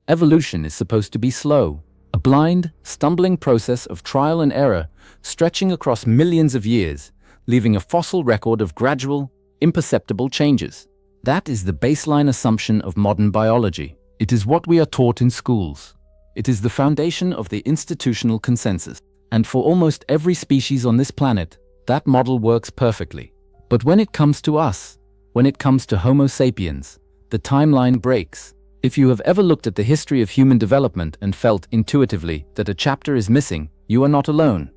Evolution is supposed to be slow, a blind, stumbling process of trial and error stretching across millions of years, leaving a fossil record of gradual, imperceptible changes. That is the baseline assumption of modern biology. It is what we are taught in schools. It is the foundation of the institutional consensus. And for almost every species on this planet, that model works perfectly. But when it comes to us, when it comes to Homo sapiens, the timeline breaks. If you have ever looked at the history of human development and felt intuitively that a chapter is missing, you are not alone.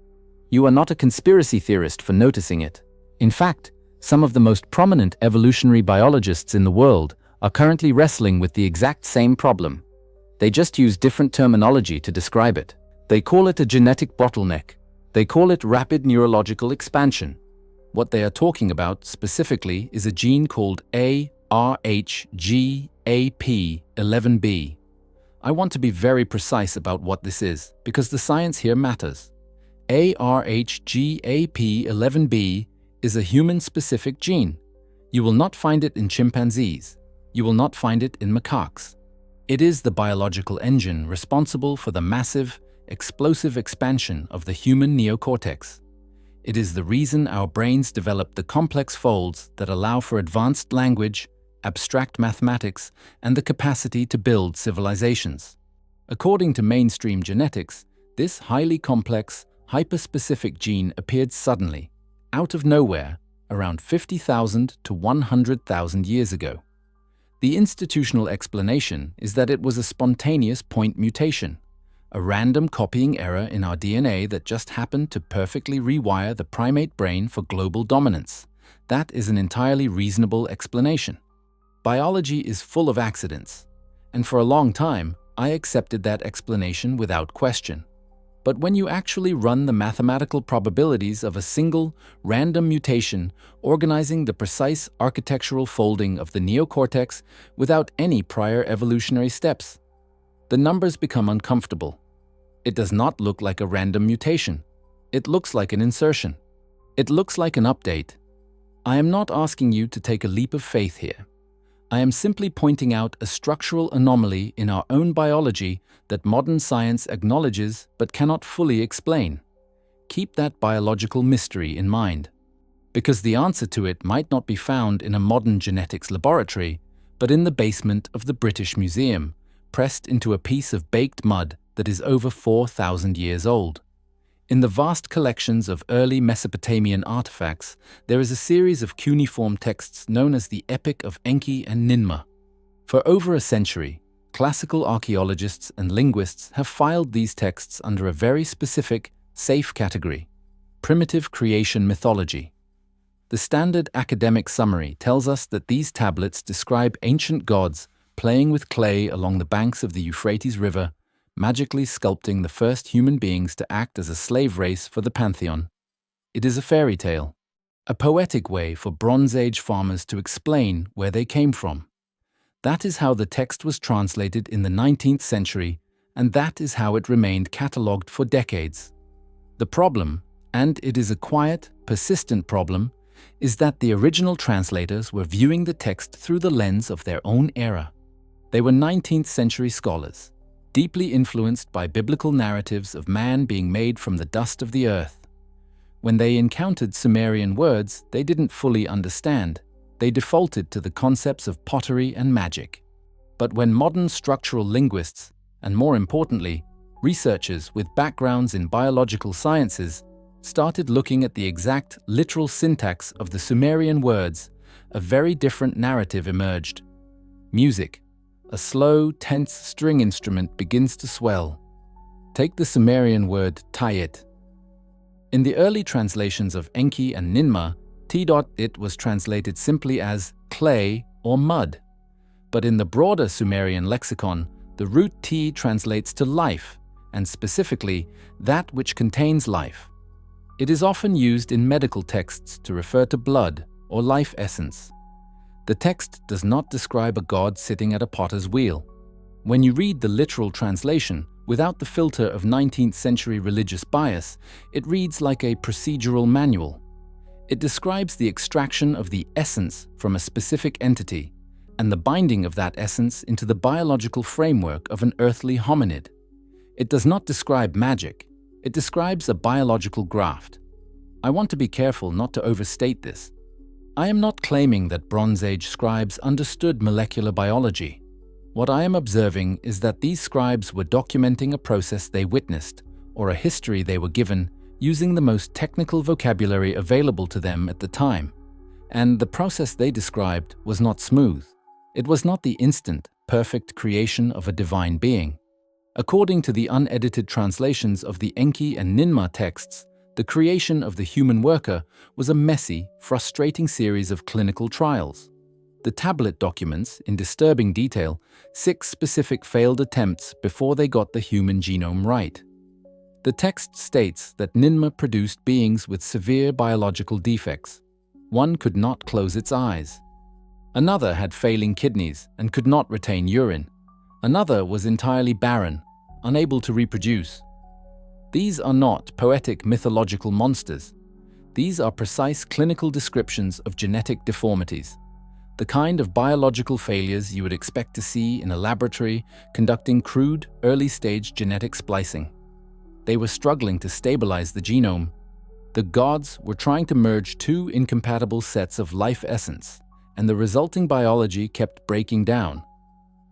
You are not a conspiracy theorist for noticing it. In fact, some of the most prominent evolutionary biologists in the world are currently wrestling with the exact same problem. They just use different terminology to describe it. They call it a genetic bottleneck. They call it rapid neurological expansion. What they are talking about specifically is a gene called ARHGAP11B. I want to be very precise about what this is, because the science here matters. ARHGAP11B is a human-specific gene. You will not find it in chimpanzees. You will not find it in macaques. It is the biological engine responsible for the massive, explosive expansion of the human neocortex. It is the reason our brains develop the complex folds that allow for advanced language, abstract mathematics, and the capacity to build civilizations. According to mainstream genetics, this highly complex, hyperspecific gene appeared suddenly, out of nowhere, around 50,000 to 100,000 years ago. The institutional explanation is that it was a spontaneous point mutation, a random copying error in our DNA that just happened to perfectly rewire the primate brain for global dominance. That is an entirely reasonable explanation. Biology is full of accidents, and for a long time, I accepted that explanation without question. But when you actually run the mathematical probabilities of a single, random mutation organizing the precise architectural folding of the neocortex without any prior evolutionary steps, the numbers become uncomfortable. It does not look like a random mutation. It looks like an insertion. It looks like an update. I am not asking you to take a leap of faith here. I am simply pointing out a structural anomaly in our own biology that modern science acknowledges but cannot fully explain. Keep that biological mystery in mind, because the answer to it might not be found in a modern genetics laboratory, but in the basement of the British Museum, pressed into a piece of baked mud that is over 4,000 years old. In the vast collections of early Mesopotamian artifacts, there is a series of cuneiform texts known as the Epic of Enki and Ninmah. For over a century, classical archaeologists and linguists have filed these texts under a very specific, safe category: primitive creation mythology. The standard academic summary tells us that these tablets describe ancient gods playing with clay along the banks of the Euphrates River, magically sculpting the first human beings to act as a slave race for the pantheon. It is a fairy tale, a poetic way for Bronze Age farmers to explain where they came from. That is how the text was translated in the 19th century, and that is how it remained catalogued for decades. The problem, and it is a quiet, persistent problem, is that the original translators were viewing the text through the lens of their own era. They were 19th century scholars, deeply influenced by biblical narratives of man being made from the dust of the earth. When they encountered Sumerian words they didn't fully understand, they defaulted to the concepts of pottery and magic. But when modern structural linguists, and more importantly, researchers with backgrounds in biological sciences, started looking at the exact literal syntax of the Sumerian words, a very different narrative emerged. Music, a slow, tense string instrument, begins to swell. Take the Sumerian word tayit. In the early translations of Enki and Ninmah, T.it was translated simply as clay or mud. But in the broader Sumerian lexicon, the root T translates to life, and specifically, that which contains life. It is often used in medical texts to refer to blood or life essence. The text does not describe a god sitting at a potter's wheel. When you read the literal translation, without the filter of 19th century religious bias, it reads like a procedural manual. It describes the extraction of the essence from a specific entity, and the binding of that essence into the biological framework of an earthly hominid. It does not describe magic, it describes a biological graft. I want to be careful not to overstate this. I am not claiming that Bronze Age scribes understood molecular biology. What I am observing is that these scribes were documenting a process they witnessed, or a history they were given, using the most technical vocabulary available to them at the time. And the process they described was not smooth. It was not the instant, perfect creation of a divine being. According to the unedited translations of the Enki and Ninmah texts, the creation of the human worker was a messy, frustrating series of clinical trials. The tablet documents, in disturbing detail, 6 specific failed attempts before they got the human genome right. The text states that Ninmah produced beings with severe biological defects. One could not close its eyes. Another had failing kidneys and could not retain urine. Another was entirely barren, unable to reproduce. These are not poetic mythological monsters. These are precise clinical descriptions of genetic deformities, the kind of biological failures you would expect to see in a laboratory conducting crude, early-stage genetic splicing. They were struggling to stabilize the genome. The gods were trying to merge 2 incompatible sets of life essence, and the resulting biology kept breaking down.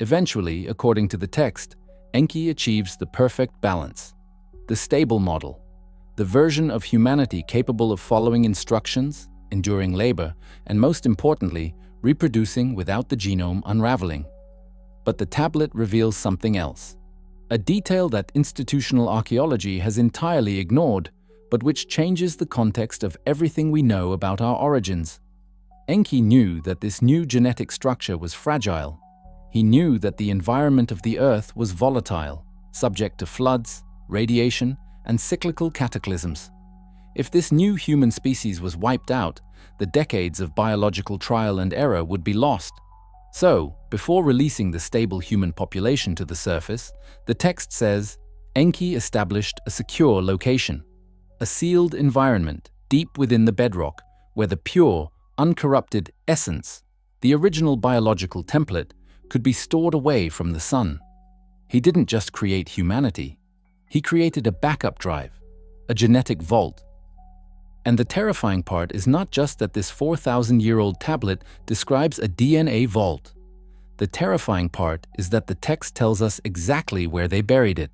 Eventually, according to the text, Enki achieves the perfect balance, the stable model, the version of humanity capable of following instructions, enduring labor, and most importantly, reproducing without the genome unraveling. But the tablet reveals something else, a detail that institutional archaeology has entirely ignored, but which changes the context of everything we know about our origins. Enki knew that this new genetic structure was fragile. He knew that the environment of the Earth was volatile, subject to floods, radiation, and cyclical cataclysms. If this new human species was wiped out, the decades of biological trial and error would be lost. So, before releasing the stable human population to the surface, the text says, Enki established a secure location, a sealed environment deep within the bedrock, where the pure, uncorrupted essence, the original biological template, could be stored away from the sun. He didn't just create humanity, he created a backup drive, a genetic vault. And the terrifying part is not just that this 4,000-year-old tablet describes a DNA vault. The terrifying part is that the text tells us exactly where they buried it.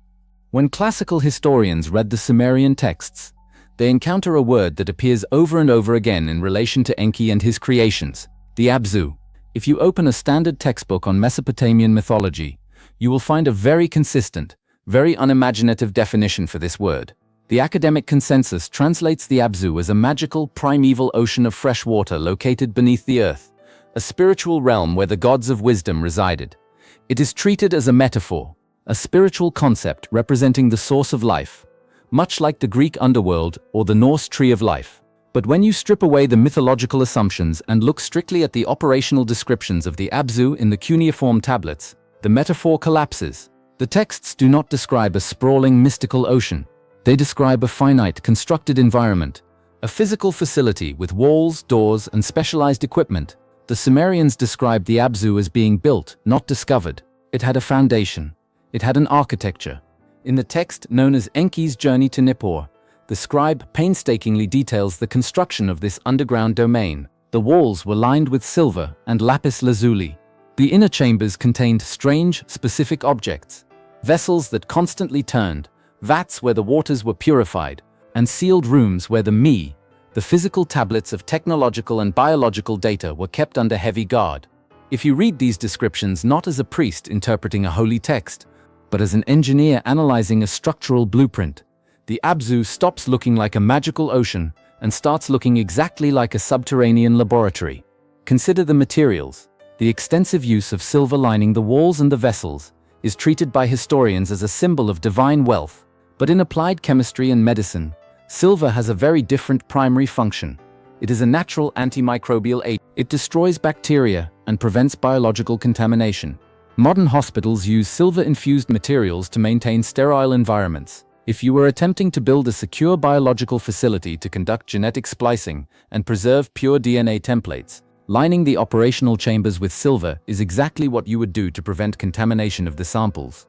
When classical historians read the Sumerian texts, they encounter a word that appears over and over again in relation to Enki and his creations, the Abzu. If you open a standard textbook on Mesopotamian mythology, you will find a very consistent, very unimaginative definition for this word. The academic consensus translates the Abzu as a magical, primeval ocean of fresh water located beneath the earth, a spiritual realm where the gods of wisdom resided. It is treated as a metaphor, a spiritual concept representing the source of life, much like the Greek underworld or the Norse tree of life. But when you strip away the mythological assumptions and look strictly at the operational descriptions of the Abzu in the cuneiform tablets, the metaphor collapses. The texts do not describe a sprawling mystical ocean. They describe a finite, constructed environment, a physical facility with walls, doors, and specialized equipment. The Sumerians described the Abzu as being built, not discovered. It had a foundation. It had an architecture. In the text known as Enki's Journey to Nippur, the scribe painstakingly details the construction of this underground domain. The walls were lined with silver and lapis lazuli. The inner chambers contained strange, specific objects, vessels that constantly turned, vats where the waters were purified, and sealed rooms where the physical tablets of technological and biological data were kept under heavy guard. If you read these descriptions not as a priest interpreting a holy text, but as an engineer analyzing a structural blueprint, the Abzu stops looking like a magical ocean and starts looking exactly like a subterranean laboratory. Consider the materials. The extensive use of silver lining the walls and the vessels is treated by historians as a symbol of divine wealth. But in applied chemistry and medicine, silver has a very different primary function. It is a natural antimicrobial agent. It destroys bacteria and prevents biological contamination. Modern hospitals use silver-infused materials to maintain sterile environments. If you were attempting to build a secure biological facility to conduct genetic splicing and preserve pure DNA templates, Lining the operational chambers with silver is exactly what you would do to prevent contamination of the samples.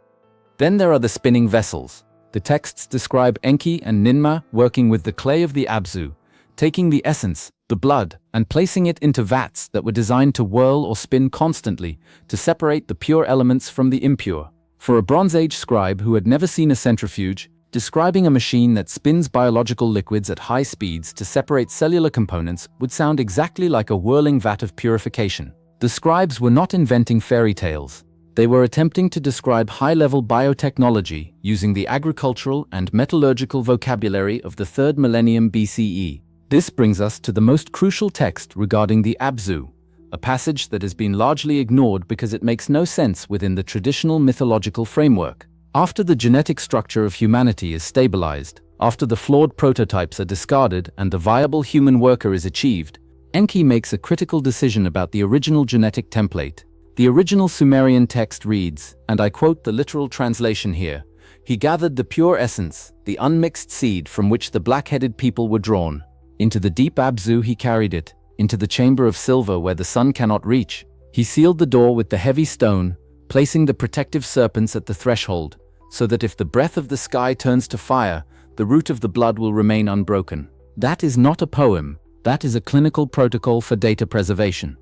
Then there are the spinning vessels. The texts describe Enki and Ninmah working with the clay of the Abzu, taking the essence, the blood, and placing it into vats that were designed to whirl or spin constantly to separate the pure elements from the impure. For a Bronze Age scribe who had never seen a centrifuge, describing a machine that spins biological liquids at high speeds to separate cellular components would sound exactly like a whirling vat of purification. The scribes were not inventing fairy tales. They were attempting to describe high-level biotechnology using the agricultural and metallurgical vocabulary of the 3rd millennium BCE. This brings us to the most crucial text regarding the Abzu, a passage that has been largely ignored because it makes no sense within the traditional mythological framework. After the genetic structure of humanity is stabilized, after the flawed prototypes are discarded and the viable human worker is achieved, Enki makes a critical decision about the original genetic template. The original Sumerian text reads, and I quote the literal translation here, "He gathered the pure essence, the unmixed seed from which the black-headed people were drawn. Into the deep Abzu he carried it, into the chamber of silver where the sun cannot reach. He sealed the door with the heavy stone, placing the protective serpents at the threshold, so that if the breath of the sky turns to fire, the root of the blood will remain unbroken." That is not a poem, that is a clinical protocol for data preservation.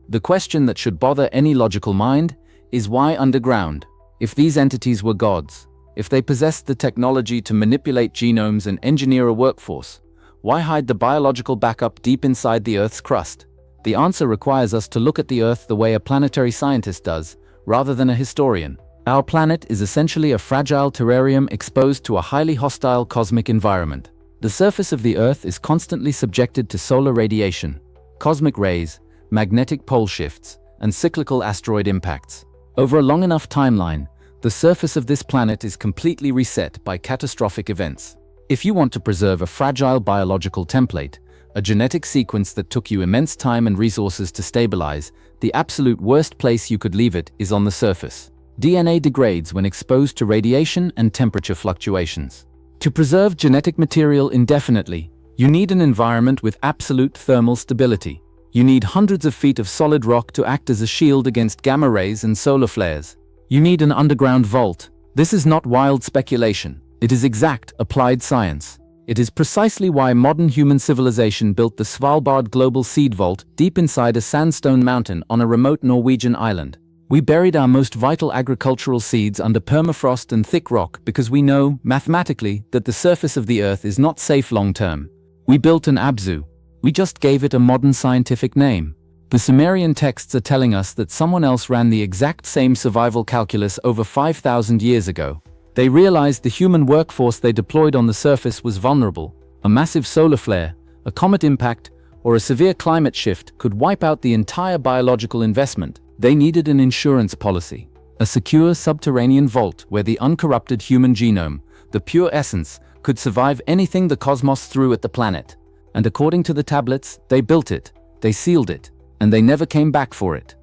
The question that should bother any logical mind is why underground? If these entities were gods, if they possessed the technology to manipulate genomes and engineer a workforce, why hide the biological backup deep inside the Earth's crust? The answer requires us to look at the Earth the way a planetary scientist does, rather than a historian. Our planet is essentially a fragile terrarium exposed to a highly hostile cosmic environment. The surface of the Earth is constantly subjected to solar radiation, cosmic rays, magnetic pole shifts, and cyclical asteroid impacts. Over a long enough timeline, the surface of this planet is completely reset by catastrophic events. If you want to preserve a fragile biological template, a genetic sequence that took you immense time and resources to stabilize, the absolute worst place you could leave it is on the surface. DNA degrades when exposed to radiation and temperature fluctuations. To preserve genetic material indefinitely, you need an environment with absolute thermal stability. You need hundreds of feet of solid rock to act as a shield against gamma rays and solar flares. You need an underground vault. This is not wild speculation. It is exact, applied science. It is precisely why modern human civilization built the Svalbard Global Seed Vault deep inside a sandstone mountain on a remote Norwegian island. We buried our most vital agricultural seeds under permafrost and thick rock because we know, mathematically, that the surface of the Earth is not safe long-term. We built an Abzu. We just gave it a modern scientific name. The Sumerian texts are telling us that someone else ran the exact same survival calculus over 5,000 years ago. They realized the human workforce they deployed on the surface was vulnerable. A massive solar flare, a comet impact, or a severe climate shift could wipe out the entire biological investment. They needed an insurance policy, a secure subterranean vault where the uncorrupted human genome, the pure essence, could survive anything the cosmos threw at the planet. And according to the tablets, they built it, they sealed it, and they never came back for it.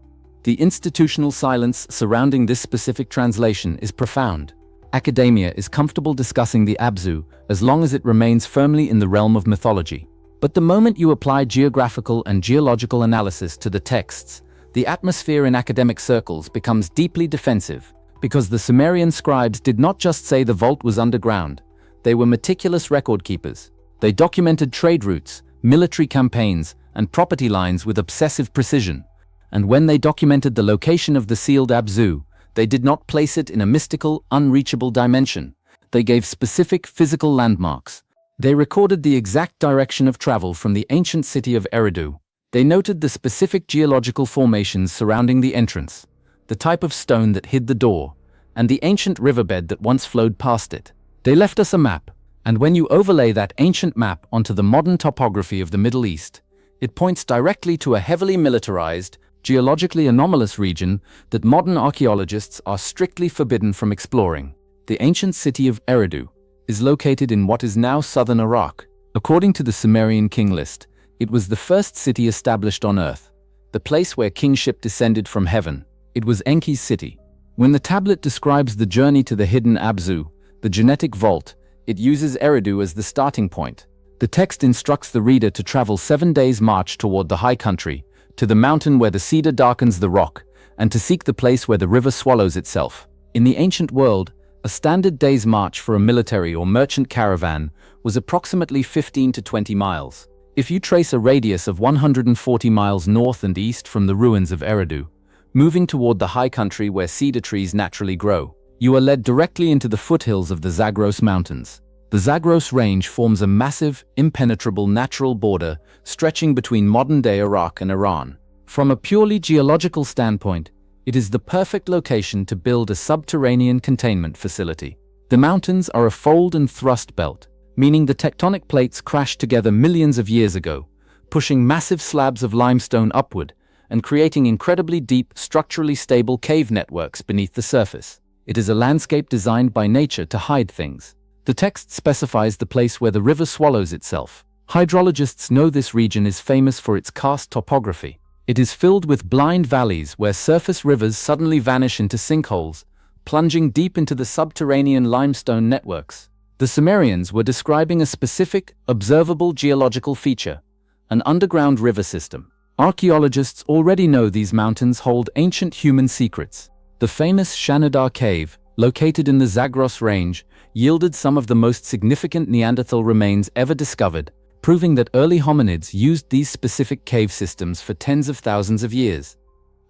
The institutional silence surrounding this specific translation is profound. Academia is comfortable discussing the Abzu as long as it remains firmly in the realm of mythology. But the moment you apply geographical and geological analysis to the texts, the atmosphere in academic circles becomes deeply defensive, because the Sumerian scribes did not just say the vault was underground, they were meticulous record keepers. They documented trade routes, military campaigns, and property lines with obsessive precision. And when they documented the location of the sealed Abzu, they did not place it in a mystical, unreachable dimension. They gave specific physical landmarks. They recorded the exact direction of travel from the ancient city of Eridu. They noted the specific geological formations surrounding the entrance, the type of stone that hid the door, and the ancient riverbed that once flowed past it. They left us a map, and when you overlay that ancient map onto the modern topography of the Middle East, it points directly to a heavily militarized, geologically anomalous region that modern archaeologists are strictly forbidden from exploring. The ancient city of Eridu is located in what is now southern Iraq. According to the Sumerian king list, it was the first city established on Earth, the place where kingship descended from heaven. It was Enki's city. When the tablet describes the journey to the hidden Abzu, the genetic vault, it uses Eridu as the starting point. The text instructs the reader to travel 7 days' march toward the high country, to the mountain where the cedar darkens the rock, and to seek the place where the river swallows itself. In the ancient world, a standard day's march for a military or merchant caravan was approximately 15 to 20 miles. If you trace a radius of 140 miles north and east from the ruins of Eridu, moving toward the high country where cedar trees naturally grow, you are led directly into the foothills of the Zagros Mountains. The Zagros Range forms a massive, impenetrable natural border stretching between modern-day Iraq and Iran. From a purely geological standpoint, it is the perfect location to build a subterranean containment facility. The mountains are a fold and thrust belt, meaning the tectonic plates crashed together millions of years ago, pushing massive slabs of limestone upward and creating incredibly deep, structurally stable cave networks beneath the surface. It is a landscape designed by nature to hide things. The text specifies the place where the river swallows itself. Hydrologists know this region is famous for its karst topography. It is filled with blind valleys where surface rivers suddenly vanish into sinkholes, plunging deep into the subterranean limestone networks. The Sumerians were describing a specific, observable geological feature, an underground river system. Archaeologists already know these mountains hold ancient human secrets. The famous Shanidar Cave, located in the Zagros Range, yielded some of the most significant Neanderthal remains ever discovered, proving that early hominids used these specific cave systems for tens of thousands of years.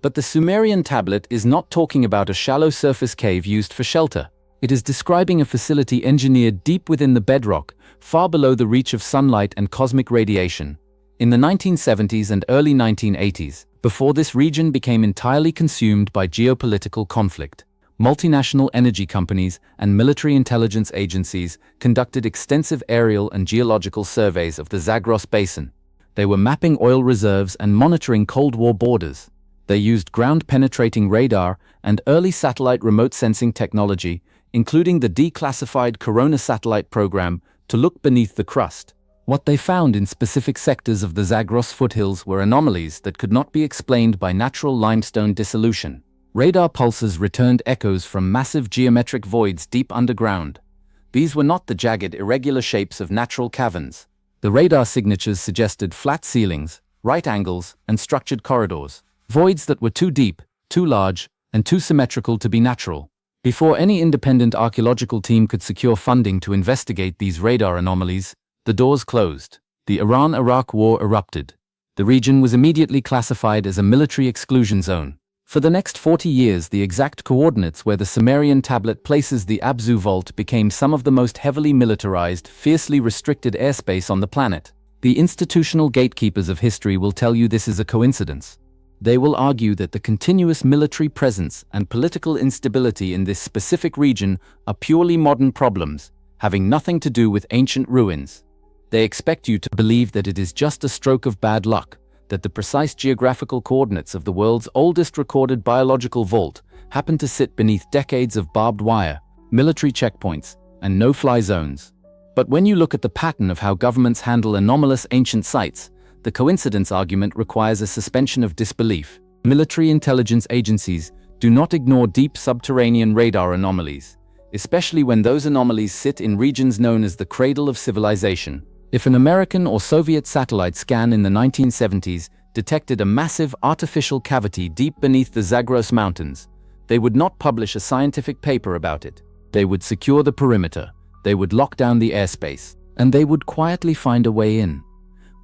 But the Sumerian tablet is not talking about a shallow surface cave used for shelter. It is describing a facility engineered deep within the bedrock, far below the reach of sunlight and cosmic radiation. In the 1970s and early 1980s, before this region became entirely consumed by geopolitical conflict, multinational energy companies and military intelligence agencies conducted extensive aerial and geological surveys of the Zagros Basin. They were mapping oil reserves and monitoring Cold War borders. They used ground-penetrating radar and early satellite remote sensing technology, including the declassified Corona satellite program, to look beneath the crust. What they found in specific sectors of the Zagros foothills were anomalies that could not be explained by natural limestone dissolution. Radar pulses returned echoes from massive geometric voids deep underground. These were not the jagged, irregular shapes of natural caverns. The radar signatures suggested flat ceilings, right angles, and structured corridors. Voids that were too deep, too large, and too symmetrical to be natural. Before any independent archaeological team could secure funding to investigate these radar anomalies, the doors closed. The Iran-Iraq War erupted. The region was immediately classified as a military exclusion zone. For the next 40 years, the exact coordinates where the Sumerian tablet places the Abzu vault became some of the most heavily militarized, fiercely restricted airspace on the planet. The institutional gatekeepers of history will tell you this is a coincidence. They will argue that the continuous military presence and political instability in this specific region are purely modern problems, having nothing to do with ancient ruins. They expect you to believe that it is just a stroke of bad luck, that the precise geographical coordinates of the world's oldest recorded biological vault happen to sit beneath decades of barbed wire, military checkpoints, and no-fly zones. But when you look at the pattern of how governments handle anomalous ancient sites, the coincidence argument requires a suspension of disbelief. Military intelligence agencies do not ignore deep subterranean radar anomalies, especially when those anomalies sit in regions known as the cradle of civilization. If an American or Soviet satellite scan in the 1970s detected a massive artificial cavity deep beneath the Zagros Mountains, they would not publish a scientific paper about it. They would secure the perimeter, they would lock down the airspace, and they would quietly find a way in.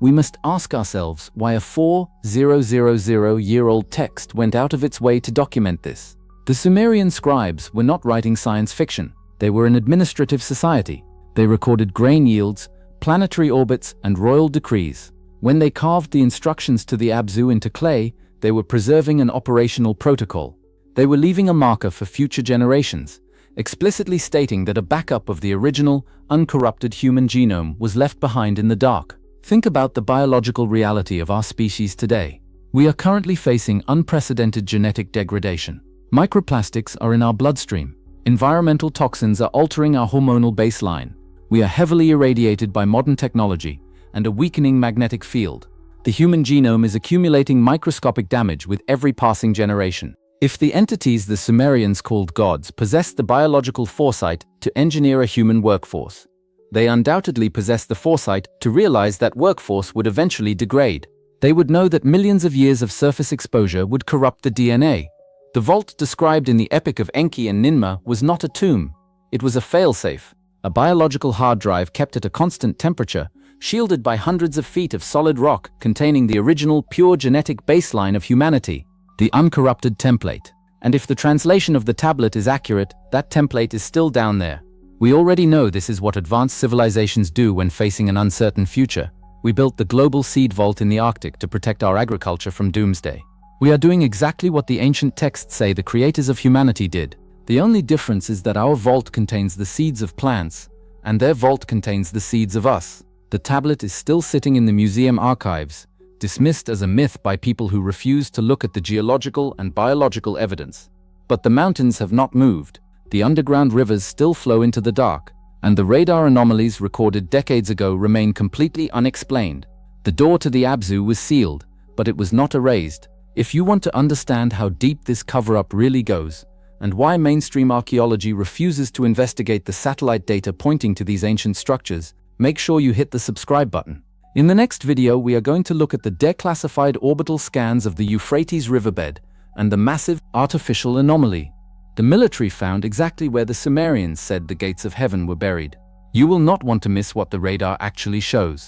We must ask ourselves why a 4,000-year-old text went out of its way to document this. The Sumerian scribes were not writing science fiction. They were an administrative society. They recorded grain yields, planetary orbits, and royal decrees. When they carved the instructions to the Abzu into clay, they were preserving an operational protocol. They were leaving a marker for future generations, explicitly stating that a backup of the original, uncorrupted human genome was left behind in the dark. Think about the biological reality of our species today. We are currently facing unprecedented genetic degradation. Microplastics are in our bloodstream. Environmental toxins are altering our hormonal baseline. We are heavily irradiated by modern technology and a weakening magnetic field. The human genome is accumulating microscopic damage with every passing generation. If the entities the Sumerians called gods possessed the biological foresight to engineer a human workforce, they undoubtedly possessed the foresight to realize that workforce would eventually degrade. They would know that millions of years of surface exposure would corrupt the DNA. The vault described in the Epic of Enki and Ninmah was not a tomb. It was a failsafe, a biological hard drive kept at a constant temperature, shielded by hundreds of feet of solid rock containing the original pure genetic baseline of humanity, the uncorrupted template. And if the translation of the tablet is accurate, that template is still down there. We already know this is what advanced civilizations do when facing an uncertain future. We built the global seed vault in the Arctic to protect our agriculture from doomsday. We are doing exactly what the ancient texts say the creators of humanity did. The only difference is that our vault contains the seeds of plants, and their vault contains the seeds of us. The tablet is still sitting in the museum archives, dismissed as a myth by people who refuse to look at the geological and biological evidence. But the mountains have not moved, the underground rivers still flow into the dark, and the radar anomalies recorded decades ago remain completely unexplained. The door to the Abzu was sealed, but it was not erased. If you want to understand how deep this cover-up really goes, and why mainstream archaeology refuses to investigate the satellite data pointing to these ancient structures, make sure you hit the subscribe button. In the next video, we are going to look at the declassified orbital scans of the Euphrates riverbed and the massive artificial anomaly. The military found exactly where the Sumerians said the gates of heaven were buried. You will not want to miss what the radar actually shows.